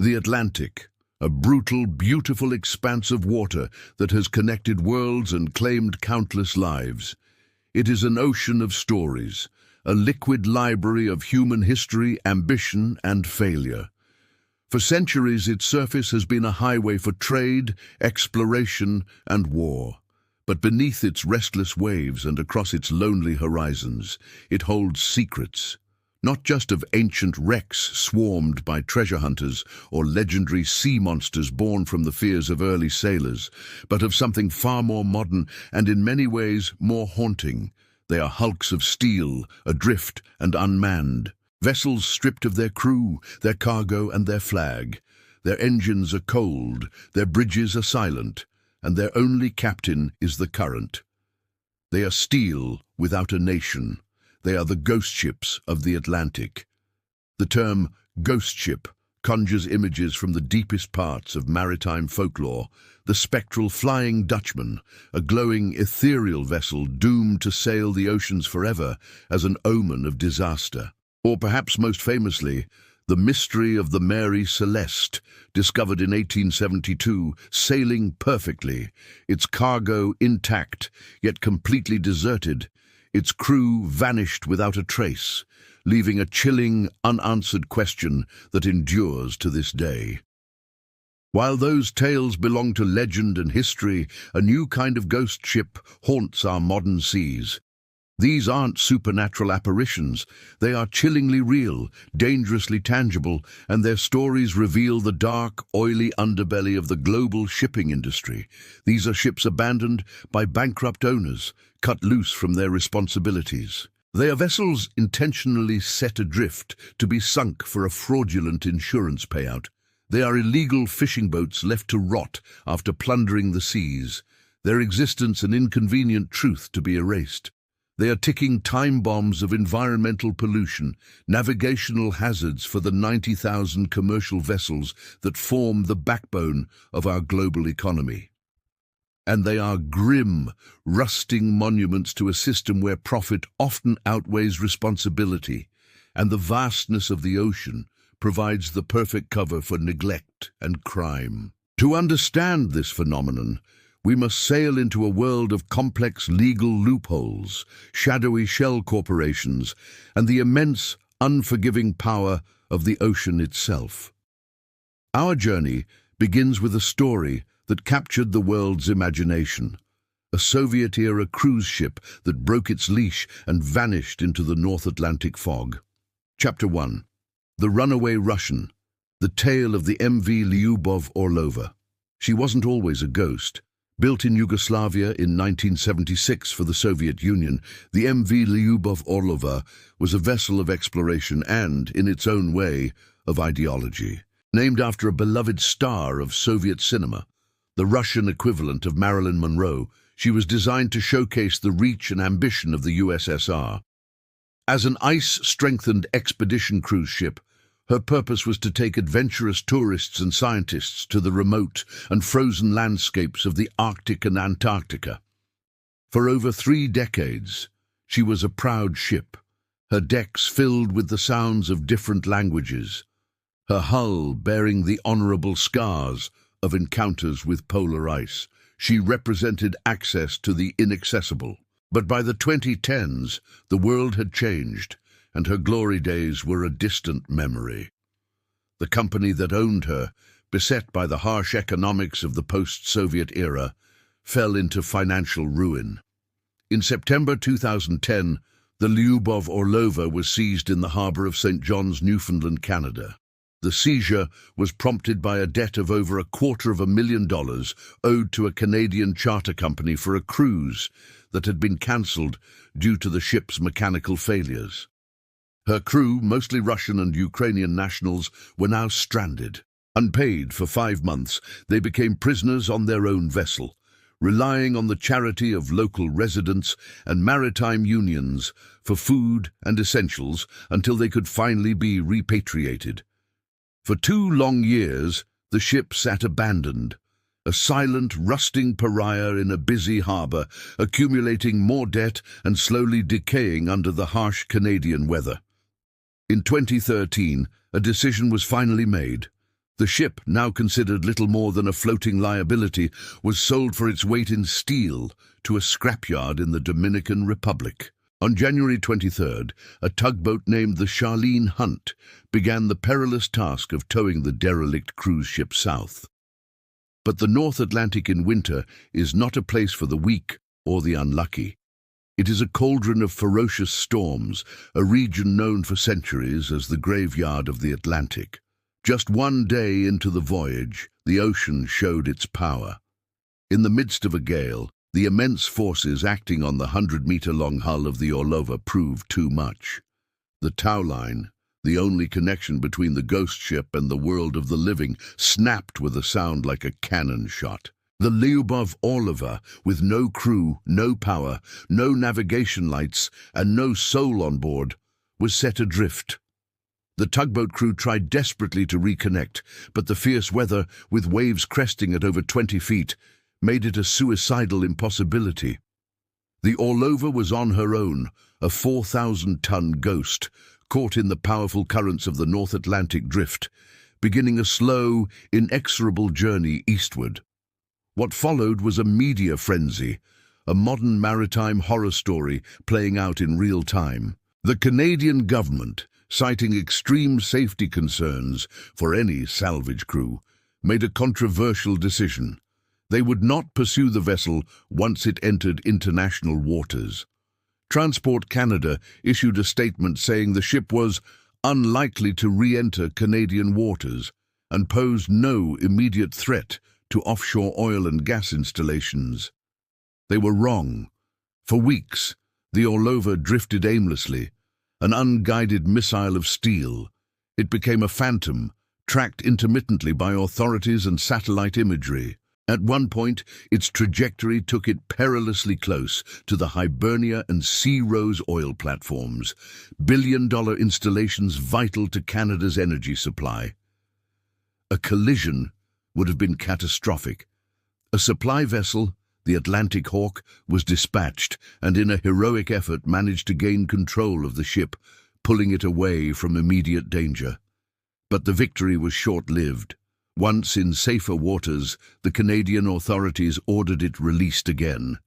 The Atlantic, a brutal, beautiful expanse of water that has connected worlds and claimed countless lives. It is an ocean of stories, a liquid library of human history, ambition, and failure. For centuries, its surface has been a highway for trade, exploration, and war. But beneath its restless waves and across its lonely horizons, it holds secrets. Not just of ancient wrecks swarmed by treasure hunters or legendary sea monsters born from the fears of early sailors, but of something far more modern and in many ways more haunting. They are hulks of steel, adrift and unmanned. Vessels stripped of their crew, their cargo and their flag. Their engines are cold, their bridges are silent, and their only captain is the current. They are steel without a nation. They are the ghost ships of the Atlantic. The term ghost ship conjures images from the deepest parts of maritime folklore, the spectral Flying Dutchman, a glowing ethereal vessel doomed to sail the oceans forever as an omen of disaster. Or perhaps most famously, the mystery of the Mary Celeste, discovered in 1872, sailing perfectly, its cargo intact, yet completely deserted, its crew vanished without a trace, leaving a chilling, unanswered question that endures to this day. While those tales belong to legend and history, a new kind of ghost ship haunts our modern seas. These aren't supernatural apparitions. They are chillingly real, dangerously tangible, and their stories reveal the dark, oily underbelly of the global shipping industry. These are ships abandoned by bankrupt owners, cut loose from their responsibilities. They are vessels intentionally set adrift to be sunk for a fraudulent insurance payout. They are illegal fishing boats left to rot after plundering the seas, their existence an inconvenient truth to be erased. They are ticking time bombs of environmental pollution, navigational hazards for the 90,000 commercial vessels that form the backbone of our global economy. And they are grim, rusting monuments to a system where profit often outweighs responsibility, and the vastness of the ocean provides the perfect cover for neglect and crime. To understand this phenomenon, we must sail into a world of complex legal loopholes, shadowy shell corporations, and the immense, unforgiving power of the ocean itself. Our journey begins with a story that captured the world's imagination, a Soviet-era cruise ship that broke its leash and vanished into the North Atlantic fog. Chapter 1. The Runaway Russian, the tale of the MV Lyubov Orlova. She wasn't always a ghost. Built in Yugoslavia in 1976 for the Soviet Union, the MV Lyubov Orlova was a vessel of exploration and, in its own way, of ideology. Named after a beloved star of Soviet cinema, the Russian equivalent of Marilyn Monroe, she was designed to showcase the reach and ambition of the USSR. As an ice-strengthened expedition cruise ship, her purpose was to take adventurous tourists and scientists to the remote and frozen landscapes of the Arctic and Antarctica. For over 3 decades, she was a proud ship, her decks filled with the sounds of different languages, her hull bearing the honorable scars of encounters with polar ice. She represented access to the inaccessible. But by the 2010s, the world had changed, and her glory days were a distant memory. The company that owned her, beset by the harsh economics of the post-Soviet era, fell into financial ruin. In September 2010, the Lyubov Orlova was seized in the harbour of St. John's, Newfoundland, Canada. The seizure was prompted by a debt of over $250,000 owed to a Canadian charter company for a cruise that had been cancelled due to the ship's mechanical failures. Her crew, mostly Russian and Ukrainian nationals, were now stranded. Unpaid for 5 months, they became prisoners on their own vessel, relying on the charity of local residents and maritime unions for food and essentials until they could finally be repatriated. For 2 long years, the ship sat abandoned, a silent, rusting pariah in a busy harbour, accumulating more debt and slowly decaying under the harsh Canadian weather. In 2013, a decision was finally made. The ship, now considered little more than a floating liability, was sold for its weight in steel to a scrapyard in the Dominican Republic. On January 23rd, a tugboat named the Charlene Hunt began the perilous task of towing the derelict cruise ship south. But the North Atlantic in winter is not a place for the weak or the unlucky. It is a cauldron of ferocious storms, a region known for centuries as the graveyard of the Atlantic. Just one day into the voyage, the ocean showed its power. In the midst of a gale, the immense forces acting on the 100-meter-long hull of the Orlova proved too much. The tow line, the only connection between the ghost ship and the world of the living, snapped with a sound like a cannon shot. The Lyubov Orlova, with no crew, no power, no navigation lights, and no soul on board, was set adrift. The tugboat crew tried desperately to reconnect, but the fierce weather, with waves cresting at over 20 feet, made it a suicidal impossibility. The Orlova was on her own, a 4,000-ton ghost, caught in the powerful currents of the North Atlantic drift, beginning a slow, inexorable journey eastward. What followed was a media frenzy, a modern maritime horror story playing out in real time. The Canadian government, citing extreme safety concerns for any salvage crew, made a controversial decision. They would not pursue the vessel once it entered international waters. Transport Canada issued a statement saying the ship was unlikely to re-enter Canadian waters and posed no immediate threat to offshore oil and gas installations. They were wrong. For weeks, the Orlova drifted aimlessly, an unguided missile of steel. It became a phantom, tracked intermittently by authorities and satellite imagery. At one point, its trajectory took it perilously close to the Hibernia and Sea Rose oil platforms, billion-dollar installations vital to Canada's energy supply. A collision would have been catastrophic. A supply vessel, the Atlantic Hawk, was dispatched and in a heroic effort managed to gain control of the ship, pulling it away from immediate danger. But the victory was short-lived. Once in safer waters, the Canadian authorities ordered it released again.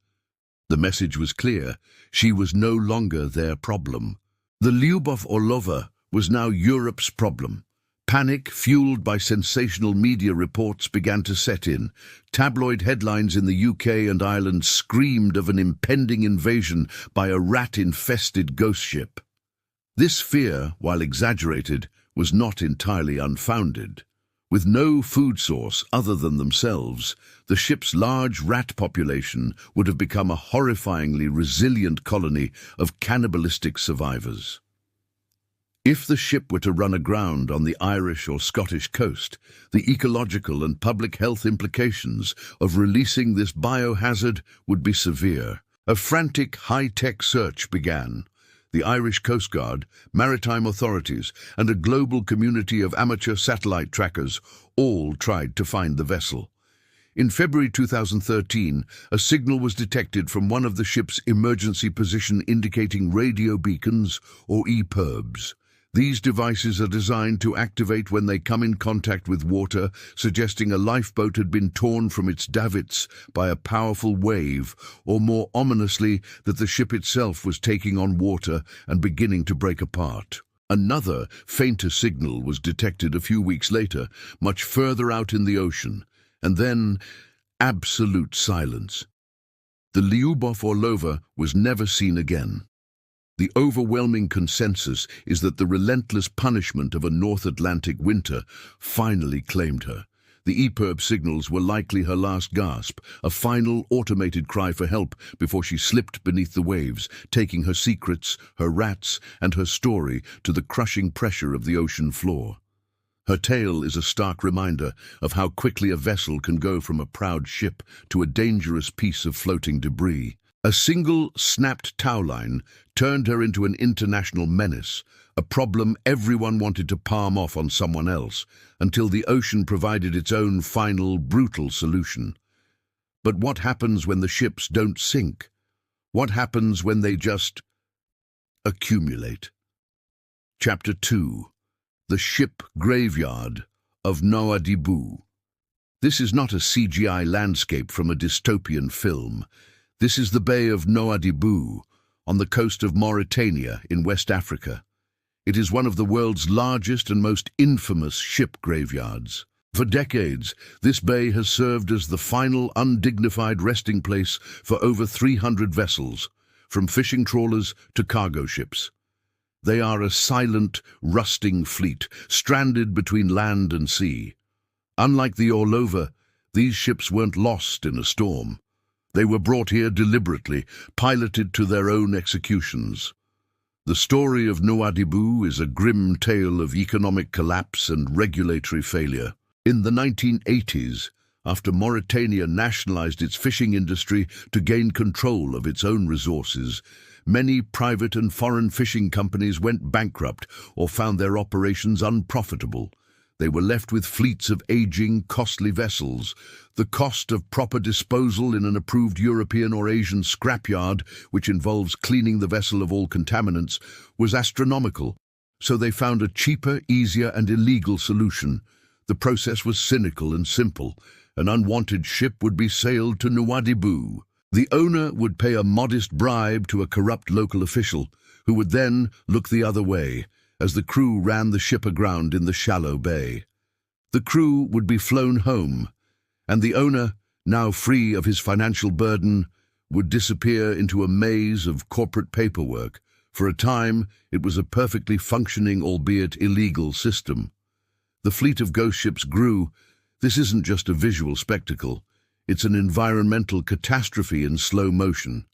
The message was clear. She was no longer their problem. The Lyubov Orlova was now Europe's problem. Panic, fueled by sensational media reports, began to set in. Tabloid headlines in the UK and Ireland screamed of an impending invasion by a rat-infested ghost ship. This fear, while exaggerated, was not entirely unfounded. With no food source other than themselves, the ship's large rat population would have become a horrifyingly resilient colony of cannibalistic survivors. If the ship were to run aground on the Irish or Scottish coast, the ecological and public health implications of releasing this biohazard would be severe. A frantic high-tech search began. The Irish Coast Guard, maritime authorities, and a global community of amateur satellite trackers all tried to find the vessel. In February 2013, a signal was detected from one of the ship's emergency position indicating radio beacons, or EPIRBs. These devices are designed to activate when they come in contact with water, suggesting a lifeboat had been torn from its davits by a powerful wave, or more ominously, that the ship itself was taking on water and beginning to break apart. Another, fainter signal was detected a few weeks later, much further out in the ocean, and then absolute silence. The Lyubov Orlova was never seen again. The overwhelming consensus is that the relentless punishment of a North Atlantic winter finally claimed her. The EPIRB signals were likely her last gasp, a final automated cry for help before she slipped beneath the waves, taking her secrets, her rats, and her story to the crushing pressure of the ocean floor. Her tale is a stark reminder of how quickly a vessel can go from a proud ship to a dangerous piece of floating debris. A single snapped tow line turned her into an international menace, a problem everyone wanted to palm off on someone else, until the ocean provided its own final, brutal solution. But what happens when the ships don't sink? What happens when they just accumulate? Chapter 2. The Ship Graveyard of Nouadhibou. This is not a CGI landscape from a dystopian film. This is the Bay of Nouadhibou, on the coast of Mauritania in West Africa. It is one of the world's largest and most infamous ship graveyards. For decades, this bay has served as the final undignified resting place for over 300 vessels, from fishing trawlers to cargo ships. They are a silent, rusting fleet, stranded between land and sea. Unlike the Orlova, these ships weren't lost in a storm. They were brought here deliberately, piloted to their own executions. The story of Nouadhibou is a grim tale of economic collapse and regulatory failure. In the 1980s, after Mauritania nationalized its fishing industry to gain control of its own resources, many private and foreign fishing companies went bankrupt or found their operations unprofitable. They were left with fleets of aging, costly vessels. The cost of proper disposal in an approved European or Asian scrapyard, which involves cleaning the vessel of all contaminants, was astronomical. So they found a cheaper, easier, and illegal solution. The process was cynical and simple. An unwanted ship would be sailed to Nouadhibou. The owner would pay a modest bribe to a corrupt local official, who would then look the other way, as the crew ran the ship aground in the shallow bay. The crew would be flown home, and the owner, now free of his financial burden, would disappear into a maze of corporate paperwork. For a time, it was a perfectly functioning, albeit illegal, system. The fleet of ghost ships grew. This isn't just a visual spectacle. It's an environmental catastrophe in slow motion.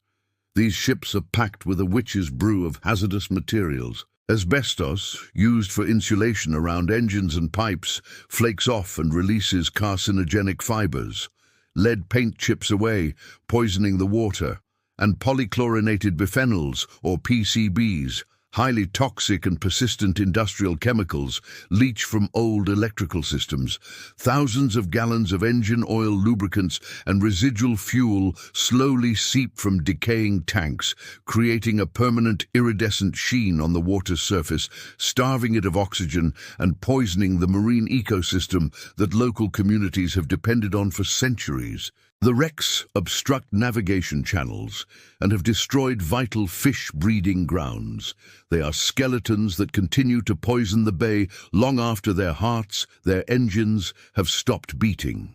These ships are packed with a witch's brew of hazardous materials. Asbestos, used for insulation around engines and pipes, flakes off and releases carcinogenic fibers. Lead paint chips away, poisoning the water. And polychlorinated biphenyls, or PCBs, highly toxic and persistent industrial chemicals, leach from old electrical systems. Thousands of gallons of engine oil, lubricants, and residual fuel slowly seep from decaying tanks, creating a permanent iridescent sheen on the water's surface, starving it of oxygen and poisoning the marine ecosystem that local communities have depended on for centuries. The wrecks obstruct navigation channels and have destroyed vital fish breeding grounds. They are skeletons that continue to poison the bay long after their hearts, their engines, have stopped beating.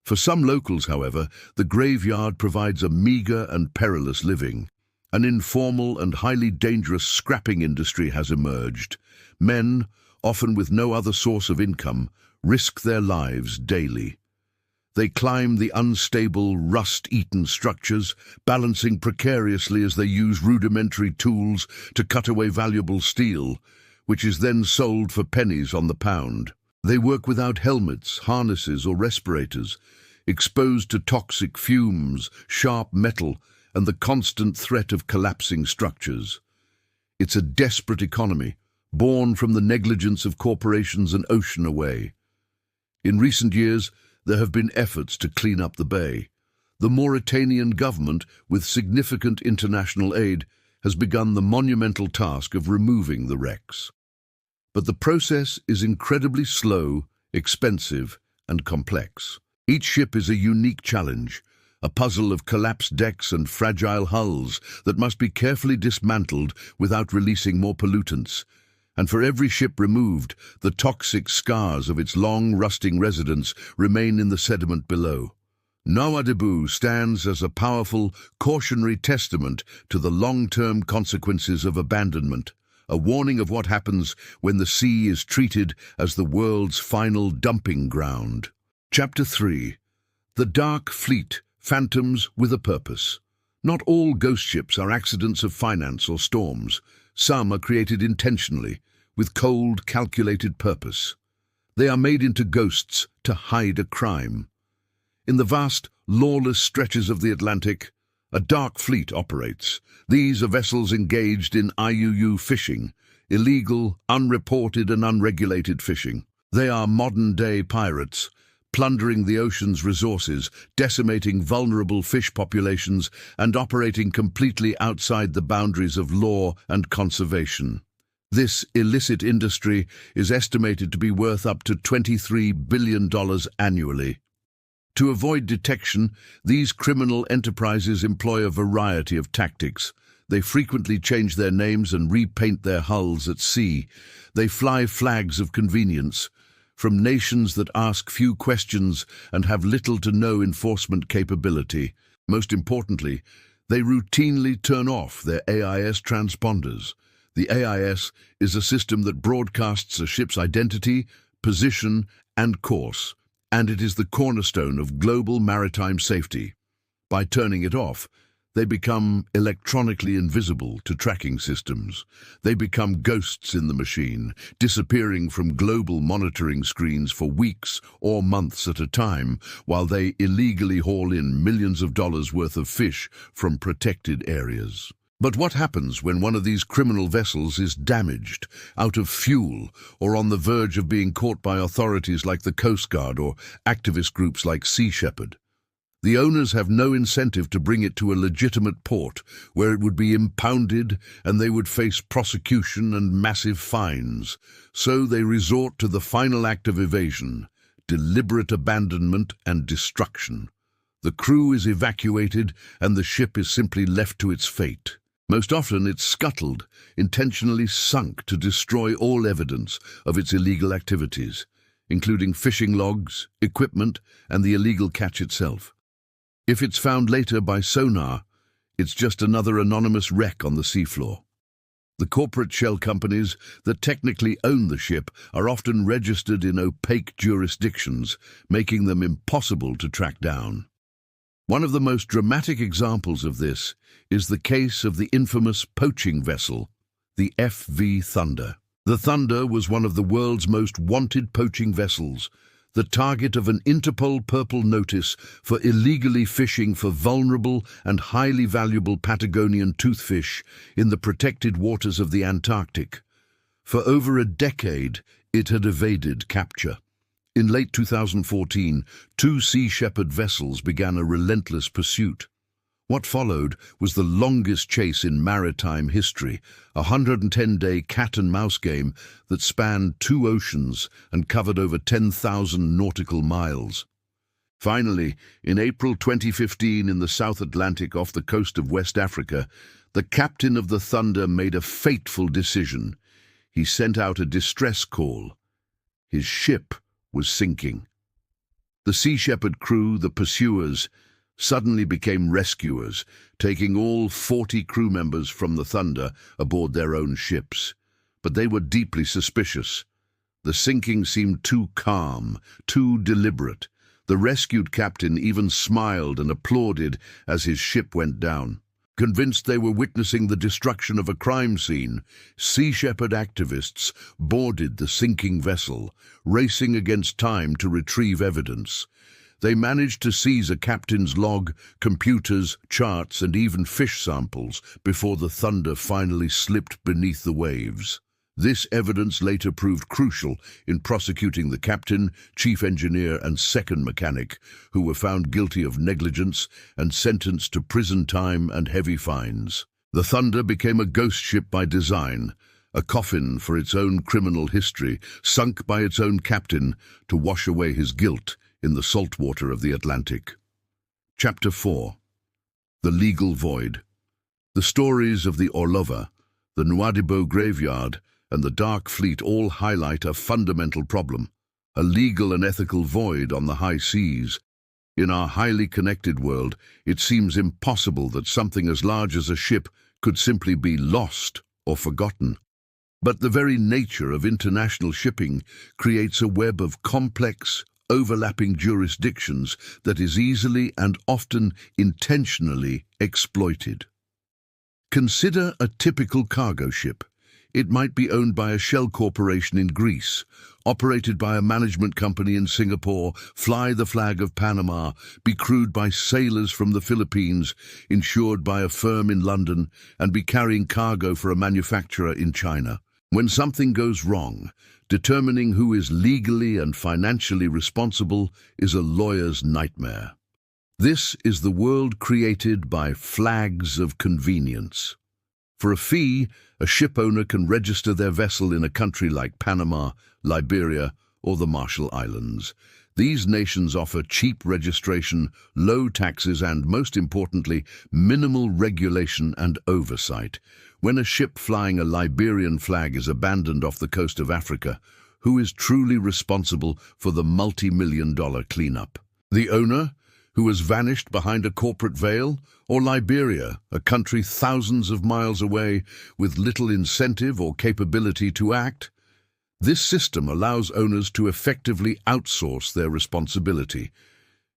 For some locals, however, the graveyard provides a meager and perilous living. An informal and highly dangerous scrapping industry has emerged. Men, often with no other source of income, risk their lives daily. They climb the unstable, rust-eaten structures, balancing precariously as they use rudimentary tools to cut away valuable steel, which is then sold for pennies on the pound. They work without helmets, harnesses, or respirators, exposed to toxic fumes, sharp metal, and the constant threat of collapsing structures. It's a desperate economy, born from the negligence of corporations an ocean away. In recent years, there have been efforts to clean up the bay. The Mauritanian government, with significant international aid, has begun the monumental task of removing the wrecks. But the process is incredibly slow, expensive, and complex. Each ship is a unique challenge, a puzzle of collapsed decks and fragile hulls that must be carefully dismantled without releasing more pollutants. And for every ship removed, the toxic scars of its long, rusting residence remain in the sediment below. Nouadhibou stands as a powerful, cautionary testament to the long-term consequences of abandonment, a warning of what happens when the sea is treated as the world's final dumping ground. Chapter 3. The Dark Fleet, Phantoms with a Purpose. Not all ghost ships are accidents of finance or storms. Some are created intentionally, with cold, calculated purpose. They are made into ghosts to hide a crime. In the vast, lawless stretches of the Atlantic, a dark fleet operates. These are vessels engaged in IUU fishing, illegal, unreported and unregulated fishing. They are modern-day pirates, plundering the ocean's resources, decimating vulnerable fish populations, and operating completely outside the boundaries of law and conservation. This illicit industry is estimated to be worth up to $23 billion annually. To avoid detection, these criminal enterprises employ a variety of tactics. They frequently change their names and repaint their hulls at sea. They fly flags of convenience from nations that ask few questions and have little to no enforcement capability. Most importantly, they routinely turn off their AIS transponders. The AIS is a system that broadcasts a ship's identity, position, and course, and it is the cornerstone of global maritime safety. By turning it off, they become electronically invisible to tracking systems. They become ghosts in the machine, disappearing from global monitoring screens for weeks or months at a time, while they illegally haul in millions of dollars worth of fish from protected areas. But what happens when one of these criminal vessels is damaged, out of fuel, or on the verge of being caught by authorities like the Coast Guard or activist groups like Sea Shepherd? The owners have no incentive to bring it to a legitimate port where it would be impounded and they would face prosecution and massive fines. So they resort to the final act of evasion, deliberate abandonment and destruction. The crew is evacuated and the ship is simply left to its fate. Most often it's scuttled, intentionally sunk to destroy all evidence of its illegal activities, including fishing logs, equipment, and the illegal catch itself. If it's found later by sonar, it's just another anonymous wreck on the seafloor. The corporate shell companies that technically own the ship are often registered in opaque jurisdictions, making them impossible to track down. One of the most dramatic examples of this is the case of the infamous poaching vessel, the MV Thunder. The Thunder was one of the world's most wanted poaching vessels, the target of an Interpol Purple Notice for illegally fishing for vulnerable and highly valuable Patagonian toothfish in the protected waters of the Antarctic. For over a decade, it had evaded capture. In late 2014, two Sea Shepherd vessels began a relentless pursuit. What followed was the longest chase in maritime history, a 110-day cat-and-mouse game that spanned 2 oceans and covered over 10,000 nautical miles. Finally, in April 2015 in the South Atlantic off the coast of West Africa, the captain of the Thunder made a fateful decision. He sent out a distress call. His ship was sinking. The Sea Shepherd crew, the pursuers, suddenly became rescuers, taking all 40 crew members from the Thunder aboard their own ships. But they were deeply suspicious. The sinking seemed too calm, too deliberate. The rescued captain even smiled and applauded as his ship went down. Convinced they were witnessing the destruction of a crime scene, Sea Shepherd activists boarded the sinking vessel, racing against time to retrieve evidence. They managed to seize a captain's log, computers, charts, and even fish samples before the Thunder finally slipped beneath the waves. This evidence later proved crucial in prosecuting the captain, chief engineer, and second mechanic, who were found guilty of negligence and sentenced to prison time and heavy fines. The Thunder became a ghost ship by design, a coffin for its own criminal history, sunk by its own captain to wash away his guilt in the salt water of the Atlantic. Chapter 4. The Legal Void. The stories of the Orlova, the Nouadhibou graveyard, and the Dark Fleet all highlight a fundamental problem, a legal and ethical void on the high seas. In our highly connected world, it seems impossible that something as large as a ship could simply be lost or forgotten. But the very nature of international shipping creates a web of complex, overlapping jurisdictions that is easily and often intentionally exploited. Consider a typical cargo ship. It might be owned by a shell corporation in Greece, operated by a management company in Singapore, fly the flag of Panama, be crewed by sailors from the Philippines, insured by a firm in London, and be carrying cargo for a manufacturer in China. When something goes wrong, determining who is legally and financially responsible is a lawyer's nightmare. This is the world created by flags of convenience. For a fee, a ship owner can register their vessel in a country like Panama, Liberia, or the Marshall Islands. These nations offer cheap registration, low taxes, and, most importantly, minimal regulation and oversight. When a ship flying a Liberian flag is abandoned off the coast of Africa, who is truly responsible for the multi-million-dollar cleanup? The owner, who has vanished behind a corporate veil, or Liberia, a country thousands of miles away with little incentive or capability to act? This system allows owners to effectively outsource their responsibility.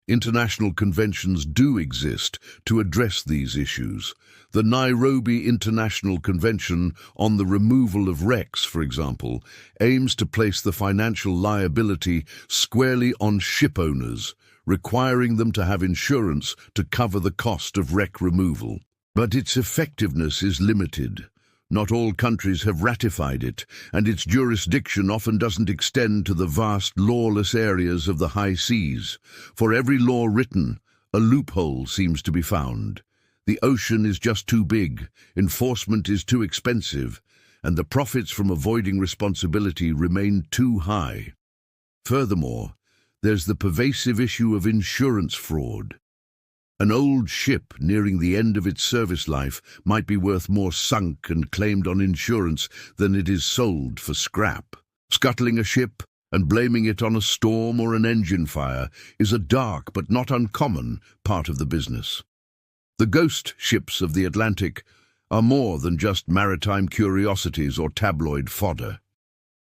International conventions do exist to address these issues. The Nairobi International Convention on the Removal of Wrecks, for example, aims to place the financial liability squarely on ship owners, requiring them to have insurance to cover the cost of wreck removal. But its effectiveness is limited. Not all countries have ratified it, and its jurisdiction often doesn't extend to the vast lawless areas of the high seas. For every law written, a loophole seems to be found. The ocean is just too big, enforcement is too expensive, and the profits from avoiding responsibility remain too high. Furthermore, there's the pervasive issue of insurance fraud. An old ship nearing the end of its service life might be worth more sunk and claimed on insurance than it is sold for scrap. Scuttling a ship and blaming it on a storm or an engine fire is a dark but not uncommon part of the business. The ghost ships of the Atlantic are more than just maritime curiosities or tabloid fodder.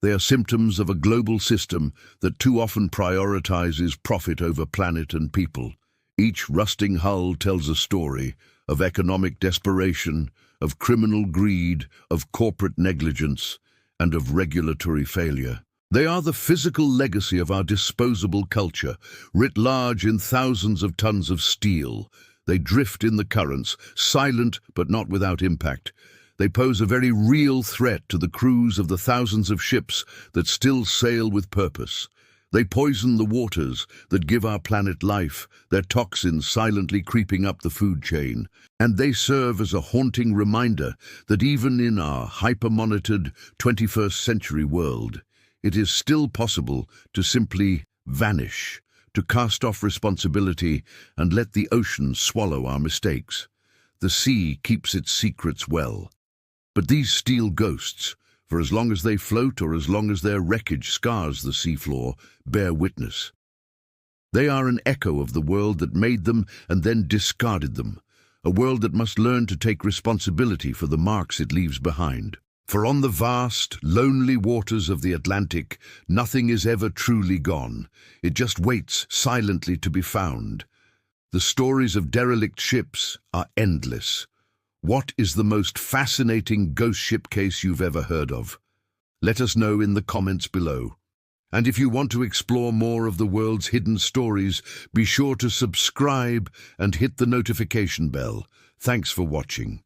They are symptoms of a global system that too often prioritizes profit over planet and people. Each rusting hull tells a story of economic desperation, of criminal greed, of corporate negligence, and of regulatory failure. They are the physical legacy of our disposable culture, writ large in thousands of tons of steel. They drift in the currents, silent but not without impact. They pose a very real threat to the crews of the thousands of ships that still sail with purpose. They poison the waters that give our planet life, their toxins silently creeping up the food chain. And they serve as a haunting reminder that even in our hyper-monitored 21st century world, it is still possible to simply vanish, to cast off responsibility and let the ocean swallow our mistakes. The sea keeps its secrets well. But these steel ghosts, for as long as they float or as long as their wreckage scars the seafloor, bear witness. They are an echo of the world that made them and then discarded them, a world that must learn to take responsibility for the marks it leaves behind. For on the vast, lonely waters of the Atlantic, nothing is ever truly gone. It just waits silently to be found. The stories of derelict ships are endless. What is the most fascinating ghost ship case you've ever heard of? Let us know in the comments below. And if you want to explore more of the world's hidden stories, be sure to subscribe and hit the notification bell. Thanks for watching.